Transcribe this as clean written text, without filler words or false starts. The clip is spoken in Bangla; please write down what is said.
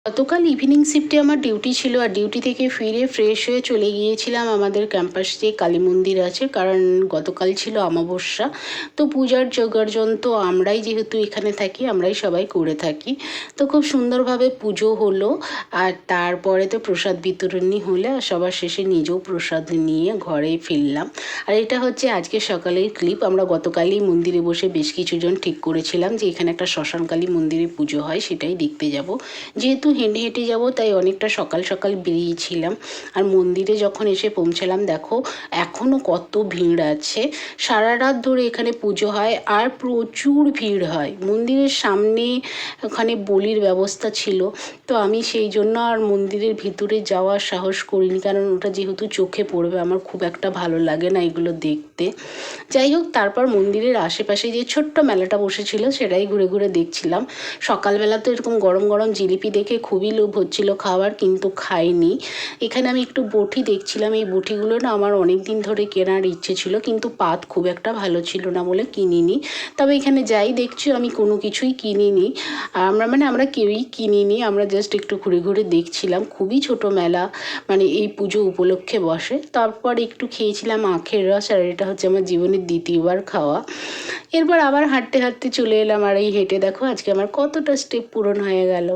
গতকাল ইভিনিং শিফটে আমার ডিউটি ছিল, আর ডিউটি থেকে ফিরে ফ্রেশ হয়ে চলে গিয়েছিলাম আমাদের ক্যাম্পাস যে কালী মন্দির আছে, কারণ গতকাল ছিল অমাবস্যা। তো পূজার জোগাড়যন্ত্র তো আমরাই যেহেতু এখানে থাকি আমরাই সবাই করে থাকি। তো খুব সুন্দরভাবে পুজো হলো, আর তারপরে তো প্রসাদ বিতরণী হলে আর সবার শেষে নিজেও প্রসাদ নিয়ে ঘরে ফিরলাম। আর এটা হচ্ছে আজকে সকালের ক্লিপ। আমরা গতকালই মন্দিরে বসে বেশ কিছুজন ঠিক করেছিলাম যে এখানে একটা শ্মশানকালী মন্দিরে পুজো হয়, সেটাই দেখতে যাব। যেহেতু হেঁটে হেঁটে যাব তাই অনেকটা সকাল সকাল বেরিয়েছিলাম। আর মন্দিরে যখন এসে পৌঁছালাম দেখো এখনও কত ভিড় আছে। সারা রাত ধরে এখানে পুজো হয় আর প্রচুর ভিড় হয়। মন্দিরের সামনে ওখানে বলির ব্যবস্থা ছিল, তো আমি সেই জন্য আর মন্দিরের ভিতরে যাওয়ার সাহস করিনি, কারণ ওটা যেহেতু চোখে পড়বে, আমার খুব একটা ভালো লাগে না এগুলো দেখতে। যাই হোক, তারপর মন্দিরের আশেপাশে যে ছোট্ট মেলাটা বসেছিল সেটাই ঘুরে ঘুরে দেখছিলাম। সকালবেলা তো এরকম গরম গরম জিলিপি দেখে খুবই লোভ হচ্ছিল খাওয়ার, কিন্তু খাইনি। এখানে আমি একটু বটি দেখছিলাম, এই বটিগুলো না আমার অনেক দিন ধরে কেনার ইচ্ছে ছিল, কিন্তু পাত খুব একটা ভালো ছিল না বলে কিনিনি। তবে এখানে যাই দেখছি আমি কোনো কিছুই কিনিনি। আমরা কেউই কিনিনি, আমরা জাস্ট একটু ঘুরে ঘুরে দেখছিলাম। খুবই ছোট মেলা, মানে এই পুজো উপলক্ষে বসে। তারপর একটু খেয়েছিলাম আখের রস, আর এটা হচ্ছে আমার জীবনের দ্বিতীয়বার খাওয়া। এরপর আবার হাঁটতে হাঁটতে চলে এলাম, আর এই হেঁটে দেখো আজকে আমার কতটা স্টেপ পূরণ হয়ে গেল।